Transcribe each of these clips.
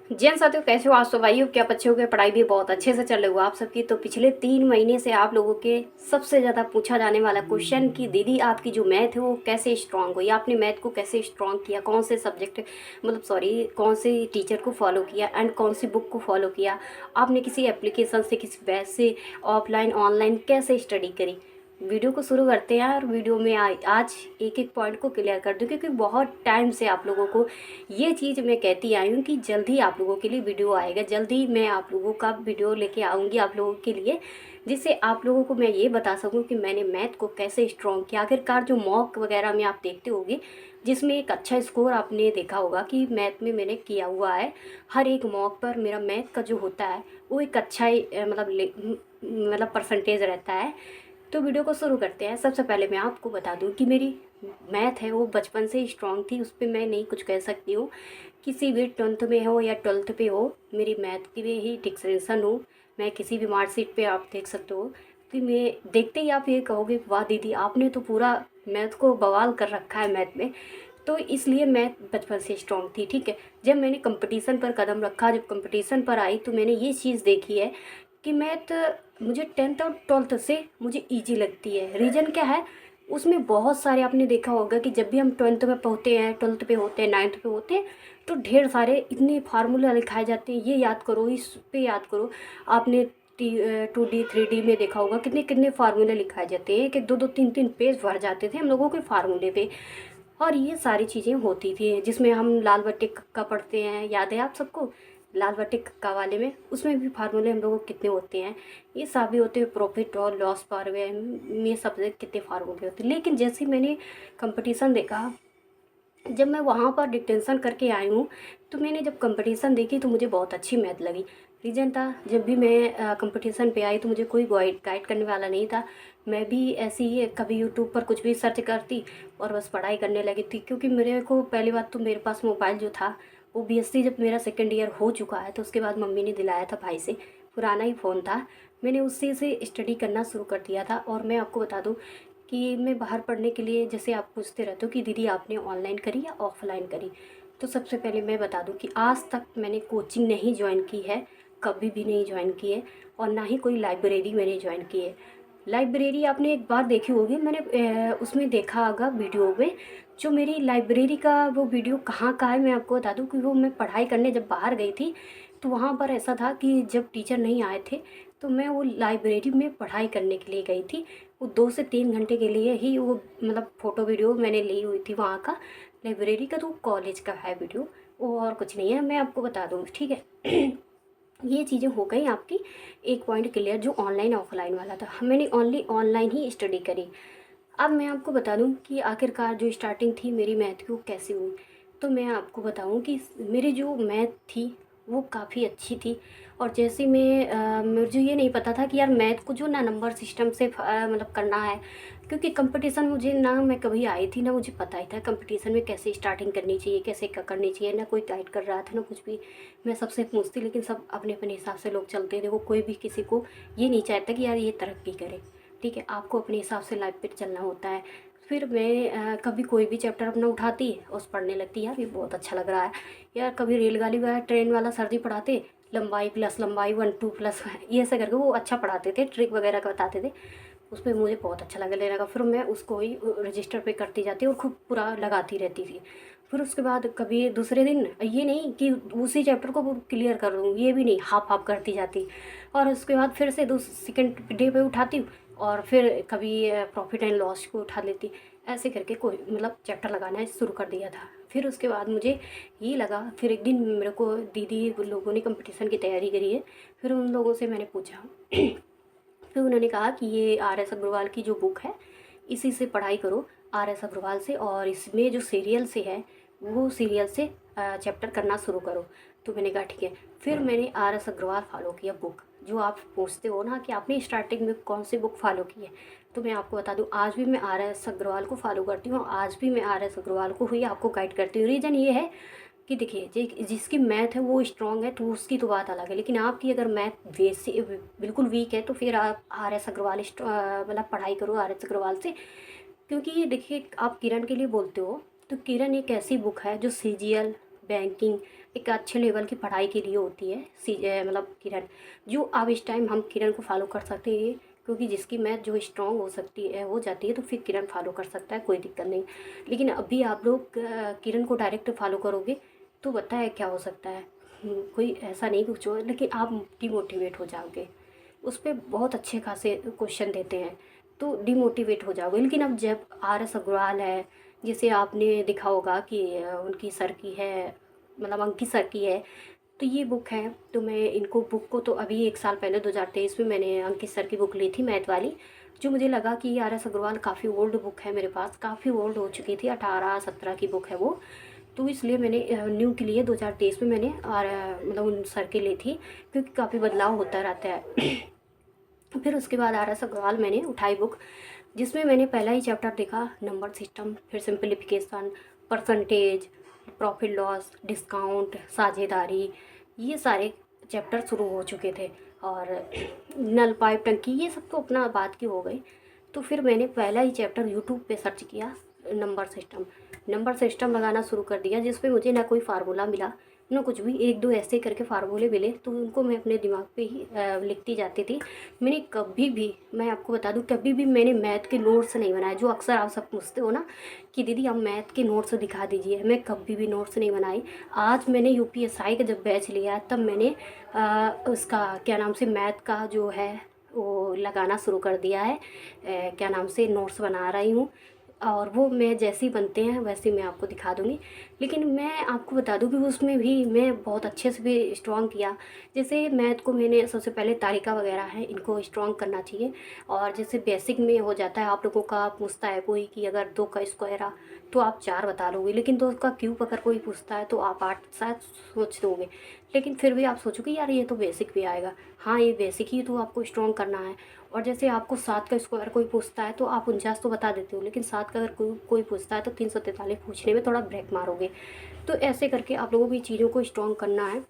जैन साथियों, कैसे हो आप सब? आई हो क्या? बच्चे हो गए? पढ़ाई भी बहुत अच्छे से चल रही हो आप सबकी। तो पिछले 3 महीने से आप लोगों के सबसे ज़्यादा पूछा जाने वाला क्वेश्चन कि दीदी आपकी जो मैथ है वो कैसे स्ट्रांग हुई, आपने मैथ को कैसे स्ट्रांग किया, कौन से सब्जेक्ट मतलब सॉरी कौन से टीचर को फॉलो किया एंड कौन सी बुक को फॉलो किया, आपने किसी एप्लीकेशन से, किसी बैच से, ऑफलाइन ऑनलाइन कैसे स्टडी करी। वीडियो को शुरू करते हैं और वीडियो में आज एक एक पॉइंट को क्लियर कर दूँ, क्योंकि बहुत टाइम से आप लोगों को ये चीज़ मैं कहती आई हूँ कि जल्दी आप लोगों के लिए वीडियो आएगा, जल्दी मैं आप लोगों का वीडियो लेके आऊँगी आप लोगों के लिए, जिससे आप लोगों को मैं ये बता सकूँ कि मैंने मैथ को कैसे स्ट्रॉन्ग किया। आखिरकार जो मॉक वगैरह में आप देखते होंगे जिसमें एक अच्छा स्कोर आपने देखा होगा कि मैथ में मैंने किया हुआ है, हर एक मॉक पर मेरा मैथ का जो होता है वो एक अच्छा ही मतलब परसेंटेज रहता है। तो वीडियो को शुरू करते हैं। सबसे पहले मैं आपको बता दूं कि मेरी मैथ है वो बचपन से ही स्ट्रांग थी, उस पर मैं नहीं कुछ कह सकती हूँ। किसी भी 10th में हो या 12th पे हो, मेरी मैथ की भी ही डिक्शनेशन हो। मैं किसी भी मार्कशीट पे आप देख सकते हो कि मैं देखते ही आप ये कहोगे वाह दीदी आपने तो पूरा मैथ को बवाल कर रखा है मैथ में। तो इसलिए मैं बचपन से स्ट्रांग थी, ठीक है। जब मैंने कंपटीशन पर कदम रखा, जब कंपटीशन पर आई, तो मैंने ये चीज़ देखी है कि मैथ मुझे 10th और 12th से मुझे इजी लगती है। रीज़न क्या है, उसमें बहुत सारे आपने देखा होगा कि जब भी हम 12th में पढ़ते हैं, 12th पे होते हैं, 9th पे होते हैं, तो ढेर सारे इतने फार्मूला लिखाए जाते हैं, ये याद करो, इस पे याद करो। आपने 2D 3D में देखा होगा कितने कितने फार्मूले लिखाए जाते हैं कि दो दो तीन तीन पेज भर जाते थे हम लोगों के फार्मूले पे। और ये सारी चीज़ें होती थी जिसमें हम लाल बट्टे का पढ़ते हैं, याद है आप सबको? लाल बट्टे का वाले में उसमें भी फार्मूले हम लोगों को कितने होते हैं, ये सब भी होते हैं, प्रॉफिट और लॉस पर ये सब कितने फार्मूले होते हैं। लेकिन जैसे मैंने कंपटीशन देखा, जब मैं वहाँ पर डिटेंशन करके आई हूँ, तो मैंने जब कंपटीशन देखी तो मुझे बहुत अच्छी मैथ लगी। रीज़न था, जब भी मैं कंपटीशन पे आई तो मुझे कोई गाइड करने वाला नहीं था। मैं भी ऐसे ही कभी यूट्यूब पर कुछ भी सर्च करती और बस पढ़ाई करने लगी थी, क्योंकि मेरे को पहली बात तो मेरे पास मोबाइल जो था वो BSc जब मेरा सेकेंड ईयर हो चुका है तो उसके बाद मम्मी ने दिलाया था भाई से, पुराना ही फ़ोन था। मैंने उससे से स्टडी करना शुरू कर दिया था। और मैं आपको बता दूँ कि मैं बाहर पढ़ने के लिए, जैसे आप पूछते रहते हो कि दीदी आपने ऑनलाइन करी या ऑफलाइन करी, तो सबसे पहले मैं बता दूं कि आज तक मैंने कोचिंग नहीं ज्वाइन की है, कभी भी नहीं ज्वाइन की है। और ना ही कोई लाइब्रेरी मैंने ज्वाइन की है। लाइब्रेरी आपने एक बार देखी होगी, मैंने उसमें देखा होगा वीडियो में। जो मेरी लाइब्रेरी का वो वीडियो कहाँ का है मैं आपको बता दूं कि वो मैं पढ़ाई करने जब बाहर गई थी, तो वहाँ पर ऐसा था कि जब टीचर नहीं आए थे तो मैं वो लाइब्रेरी में पढ़ाई करने के लिए गई थी। वो 2 से 3 घंटे के लिए ही वो मतलब फ़ोटो वीडियो मैंने ली हुई थी वहाँ का, लाइब्रेरी का। तो कॉलेज का है वीडियो, वो और कुछ नहीं है, मैं आपको बता दूँगी, ठीक है। ये चीज़ें हो गई आपकी। एक पॉइंट क्लियर जो ऑनलाइन ऑफलाइन वाला था, मैंने ओनली ऑनलाइन ही स्टडी करी। अब मैं आपको बता दूं कि आखिरकार जो स्टार्टिंग थी मेरी मैथ की वो कैसे हुई। तो मैं आपको बताऊं कि मेरी जो मैथ थी वो काफ़ी अच्छी थी। और जैसे मुझे ये नहीं पता था कि यार मैथ को जो ना नंबर सिस्टम से मतलब करना है, क्योंकि कंपटीशन मुझे ना मैं कभी आई थी ना मुझे पता ही था कंपटीशन में कैसे स्टार्टिंग करनी चाहिए, कैसे करनी चाहिए, ना कोई गाइड कर रहा था ना कुछ भी। मैं सबसे पूछती, लेकिन सब अपने अपने हिसाब से लोग चलते थे। वो कोई भी किसी को ये नहीं चाहता कि यार ये तरक्की करे, ठीक है। आपको अपने हिसाब से लाइफ पे चलना होता है। फिर मैं कभी कोई भी चैप्टर अपना उठाती और पढ़ने लगती, यार ये बहुत अच्छा लग रहा है। यार कभी रेलगाड़ी वाला ट्रेन वाला सर जी पढ़ाते, लंबाई प्लस लंबाई 1 2 प्लस ये ऐसे करके वो अच्छा पढ़ाते थे, ट्रिक वगैरह का बताते थे। उस पर मुझे बहुत अच्छा लगने लगा, फिर मैं उसको ही रजिस्टर पे करती जाती और खूब पूरा लगाती रहती थी। फिर उसके बाद कभी दूसरे दिन ये नहीं कि उसी चैप्टर को क्लियर कर लूँ, ये भी नहीं, हाफ हाफ करती जाती। और उसके बाद फिर से सेकेंड डे पे उठाती हूँ और फिर कभी प्रॉफिट एंड लॉस को उठा लेती। ऐसे करके कोई मतलब चैप्टर लगाना शुरू कर दिया था। फिर उसके बाद मुझे ये लगा, फिर एक दिन मेरे को दीदी लोगों ने कंपटीशन की तैयारी करी है, फिर उन लोगों से मैंने पूछा। फिर उन्होंने कहा कि ये RS अग्रवाल की जो बुक है इसी से पढ़ाई करो, RS अग्रवाल से, और इसमें जो सीरियल से है वो सीरियल से चैप्टर करना शुरू करो। तो मैंने कहा ठीक है। फिर मैंने RS अग्रवाल फॉलो किया बुक। जो आप पूछते हो ना कि आपने स्टार्टिंग में कौन सी बुक फॉलो की है, तो मैं आपको बता दूं आज भी मैं RS अग्रवाल को फॉलो करती हूँ। आज भी मैं RS अग्रवाल को ही आपको गाइड करती हूँ। रीज़न ये है कि देखिए जिसकी मैथ है वो स्ट्रांग है तो उसकी तो बात अलग है, लेकिन आपकी अगर मैथ बिल्कुल वीक है तो फिर आप RS अग्रवाल मतलब पढ़ाई करो RS अग्रवाल से। क्योंकि देखिए आप किरण के लिए बोलते हो, तो किरण एक ऐसी बुक है जो CGL बैंकिंग एक अच्छे लेवल की पढ़ाई के लिए होती है। मतलब किरण, जो अब इस टाइम हम किरण को फॉलो कर सकते हैं, क्योंकि जिसकी मैथ जो स्ट्रांग हो सकती है हो जाती है तो फिर किरण फॉलो कर सकता है, कोई दिक्कत नहीं। लेकिन अभी आप लोग किरण को डायरेक्ट फॉलो करोगे तो पता है क्या हो सकता है, कोई ऐसा नहीं कुछ हो, लेकिन आप डिमोटिवेट हो जाओगे। उस पर बहुत अच्छे खासे क्वेश्चन देते हैं तो डिमोटिवेट हो जाओगे। लेकिन अब जब RS अग्रवाल है, जिसे आपने देखा होगा कि उनकी सर की है, मतलब अंकित सर की है, तो ये बुक है। तो मैं इनको बुक को तो अभी 1 साल पहले 2023 में मैंने अंकित सर की बुक ली थी मैथ वाली, जो मुझे लगा कि RS अग्रवाल काफ़ी ओल्ड बुक है, मेरे पास काफ़ी ओल्ड हो चुकी थी, 18-17 की बुक है वो। तो इसलिए मैंने न्यू के लिए 2023 में मैंने मतलब उन सर की ली थी, क्योंकि काफ़ी बदलाव होता रहता है। फिर उसके बाद RS अग्रवाल मैंने उठाई बुक, जिसमें मैंने पहला ही चैप्टर देखा नंबर सिस्टम, फिर simplification, percentage, profit loss, discount, साझेदारी, ये सारे चैप्टर शुरू हो चुके थे। और नल पाइप टंकी, ये सब तो अपना बात की हो गई। तो फिर मैंने पहला ही चैप्टर यूट्यूब पे सर्च किया, नंबर सिस्टम लगाना शुरू कर दिया, जिसपे मुझे ना कोई फार्मूला मिला ना कुछ भी, 1-2 ऐसे करके फार्मूले मिले, तो उनको मैं अपने दिमाग पे ही लिखती जाती थी। मैंने कभी भी, मैं आपको बता दूं, कभी भी मैंने मैथ के नोट्स नहीं बनाए। जो अक्सर आप सब पूछते हो ना कि दीदी आप मैथ के नोट्स दिखा दीजिए, मैं कभी भी नोट्स नहीं बनाई। आज मैंने UPSI का जब बैच लिया तब मैंने उसका क्या नाम से मैथ का जो है वो लगाना शुरू कर दिया है, क्या नाम से नोट्स बना रही हूँ। और वो मैं जैसे ही बनते हैं वैसे ही मैं आपको दिखा दूँगी। लेकिन मैं आपको बता दूँ कि उसमें भी मैं बहुत अच्छे से भी स्ट्रॉन्ग किया। जैसे मैथ को मैंने सबसे पहले तारिका वगैरह है इनको स्ट्रॉन्ग करना चाहिए। और जैसे बेसिक में हो जाता है, आप लोगों का पूछता है कोई कि अगर 2 का स्क्वायर आ तो आप 4 बता लोगे, लेकिन 2 का क्यूब अगर कोई पूछता है तो आप 8 शायद सोच दोगे। लेकिन फिर भी आप सोचोगे यार ये तो बेसिक भी आएगा। हाँ, ये बेसिक ही तो आपको स्ट्रॉन्ग करना है। और जैसे आपको 7 का स्क्वायर कोई पूछता है तो आप 49 तो बता देते हो, लेकिन 7 का अगर कोई पूछता है तो 343 पूछने में थोड़ा ब्रेक मारोगे। तो ऐसे करके आप लोगों की चीज़ों को स्ट्रॉन्ग करना है।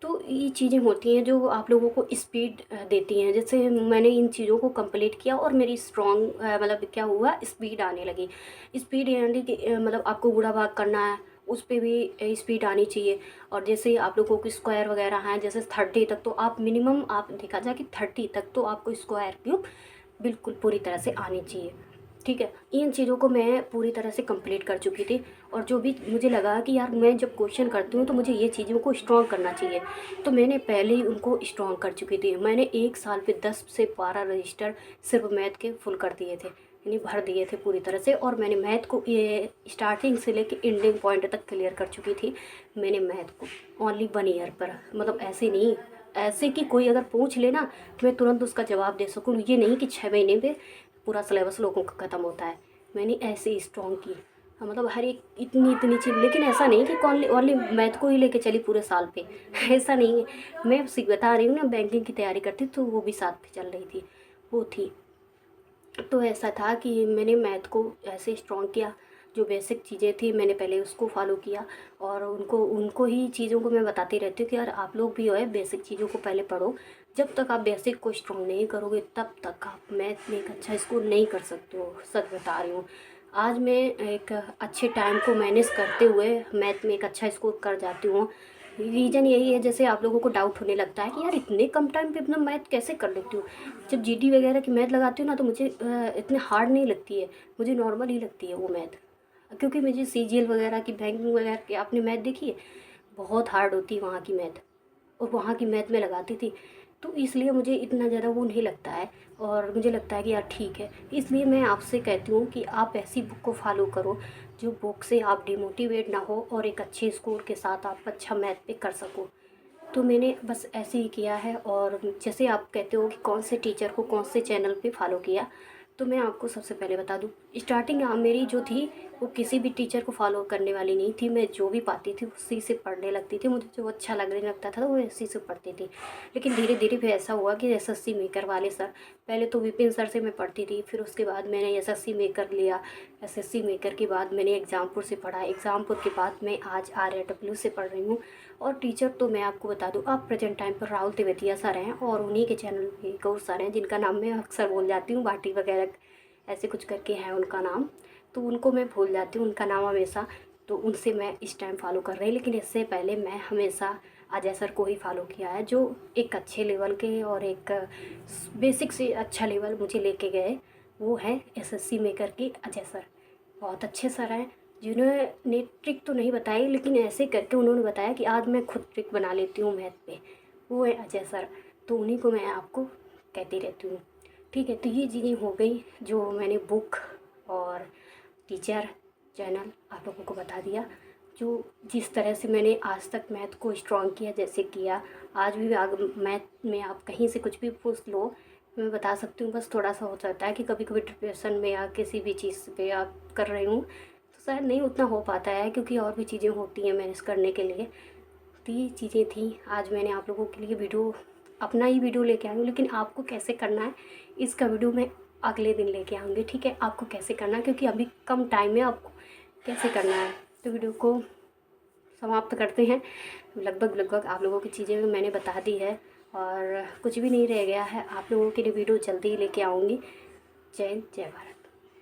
तो ये चीज़ें होती हैं जो आप लोगों को स्पीड देती हैं। जैसे मैंने इन चीज़ों को कंप्लीट किया और मेरी स्ट्रॉन्ग मतलब क्या हुआ, स्पीड आने लगी। स्पीड यानी कि मतलब आपको गुणा भाग करना है, उस पे भी स्पीड आनी चाहिए। और जैसे आप लोगों को स्क्वायर वगैरह हैं, जैसे 30 तक तो आप मिनिमम, आप देखा जाए कि 30 तक तो आपको स्क्वायर क्यूब बिल्कुल पूरी तरह से आनी चाहिए। ठीक है, इन चीज़ों को मैं पूरी तरह से कंप्लीट कर चुकी थी। और जो भी मुझे लगा कि यार मैं जब क्वेश्चन करती हूँ तो मुझे ये चीज़ों को स्ट्रॉन्ग करना चाहिए, तो मैंने पहले ही उनको स्ट्रॉन्ग कर चुकी थी। मैंने 1 साल पे 10 से 12 रजिस्टर सिर्फ मैथ के फुल कर दिए थे, यानी भर दिए थे पूरी तरह से। और मैंने मैथ को ये स्टार्टिंग से लेके एंडिंग पॉइंट तक क्लियर कर चुकी थी। मैंने मैथ को ओनली 1 ईयर पर, मतलब ऐसे नहीं, ऐसे कि कोई अगर पूछ लेना तो मैं तुरंत उसका जवाब दे सकूँ, ये नहीं कि 6 महीने में पूरा सिलेबस लोगों का ख़त्म होता है। मैंने ऐसे ही स्ट्रॉन्ग की, मतलब हर एक इतनी इतनी चीज़। लेकिन ऐसा नहीं कि ओनली मैथ को ही लेके चली पूरे साल पे ऐसा नहीं है। मैं बता रही हूँ ना, बैंकिंग की तैयारी करती तो वो भी साथ पे चल रही थी, वो थी। तो ऐसा था कि मैंने मैथ को ऐसे स्ट्रॉन्ग किया, जो बेसिक चीज़ें थी मैंने पहले उसको फॉलो किया। और उनको उनको ही चीज़ों को मैं बताती रहती हूँ कि यार आप लोग भी जो है बेसिक चीज़ों को पहले पढ़ो। जब तक आप बेसिक को स्ट्रॉन्ग नहीं करोगे तब तक आप मैथ में एक अच्छा स्कोर नहीं कर सकते हो, सच बता रही हूँ। आज मैं एक अच्छे टाइम को मैनेज करते हुए मैथ में एक अच्छा स्कोर कर जाती हूँ। रीज़न यही है, जैसे आप लोगों को डाउट होने लगता है कि यार इतने कम टाइम पे अपना मैथ कैसे कर लेती हूँ। जब GD वगैरह की मैथ लगाती हूँ ना तो मुझे इतने हार्ड नहीं लगती है, मुझे नॉर्मल ही लगती है वो मैथ। क्योंकि मुझे CGL वगैरह की, बैंकिंग वगैरह की आपने मैथ देखी है, बहुत हार्ड होती है वहाँ की मैथ, और वहाँ की मैथ में लगाती थी। तो इसलिए मुझे इतना ज़्यादा वो नहीं लगता है। और मुझे लगता है कि यार ठीक है, इसलिए मैं आपसे कहती हूँ कि आप ऐसी बुक को फॉलो करो जो बुक से आप डिमोटिवेट ना हो और एक अच्छे स्कोर के साथ आप अच्छा मैथ पे कर सको। तो मैंने बस ऐसे ही किया है। और जैसे आप कहते हो कि कौन से टीचर को कौन से चैनल पे फॉलो किया, तो मैं आपको सबसे पहले बता दूं, स्टार्टिंग मेरी जो थी वो किसी भी टीचर को फॉलो करने वाली नहीं थी। मैं जो भी पाती थी उसी से पढ़ने लगती थी, मुझे जो अच्छा लगने लगता था तो वो उसी से पढ़ती थी। लेकिन धीरे धीरे फिर ऐसा हुआ कि SSC मेकर वाले सर, पहले तो विपिन सर से मैं पढ़ती थी, फिर उसके बाद मैंने SSC मेकर लिया। SSC मेकर के बाद मैंने एग्ज़ामपुर से पढ़ा, एग्ज़ामपुर के बाद मैं आज RAW से पढ़ रही हूँ। और टीचर तो मैं आपको बता दूं, आप प्रेजेंट टाइम पर राहुल तेवतिया सर हैं, और उन्हीं के चैनल पे एक और सर हैं जिनका नाम मैं अक्सर भूल जाती हूँ, भाटी वगैरह ऐसे कुछ करके है उनका नाम, तो उनको मैं भूल जाती हूँ उनका नाम हमेशा। तो उनसे मैं इस टाइम फॉलो कर रही, लेकिन इससे पहले मैं हमेशा अजय सर को ही फॉलो किया है, जो एक अच्छे लेवल के और एक बेसिक से अच्छा लेवल मुझे लेके गए। वो है एसएससी मेकर के अजय सर। बहुत अच्छे सर हैं, जिन्होंने ट्रिक तो नहीं बताई, लेकिन ऐसे करके उन्होंने बताया कि आज मैं खुद ट्रिक बना लेती हूँ मैथ पे। वो है अजय सर, तो उन्हीं को मैं आपको कहती रहती हूँ। ठीक है, तो ये चीज़ें हो गई जो मैंने बुक और टीचर चैनल आप लोगों को बता दिया। जो जिस तरह से मैंने आज तक मैथ को स्ट्रॉन्ग किया, जैसे किया, आज भी मैथ में आप कहीं से कुछ भी पूछ लो, मैं बता सकती हूँ। बस थोड़ा सा हो जाता है कि कभी कभी डिप्रेशन में या किसी भी चीज़ पे आप कर रही हूँ तो शायद नहीं उतना हो पाता है, क्योंकि और भी चीज़ें होती हैं मैनेज करने के लिए। तो ये चीज़ें थी, आज मैंने आप लोगों के लिए वीडियो, अपना ही वीडियो लेके आई हूँ, लेकिन आपको कैसे करना है इसका वीडियो मैं अगले दिन लेके आऊँगी। ठीक है, आपको कैसे करना है, क्योंकि अभी कम टाइम में आपको कैसे करना है। तो वीडियो को समाप्त करते हैं। लगभग आप लोगों की चीज़ें मैंने बता दी है और कुछ भी नहीं रह गया है। आप लोगों के लिए वीडियो जल्दी ही लेके आऊँगी। जय हिंद, जय भारत।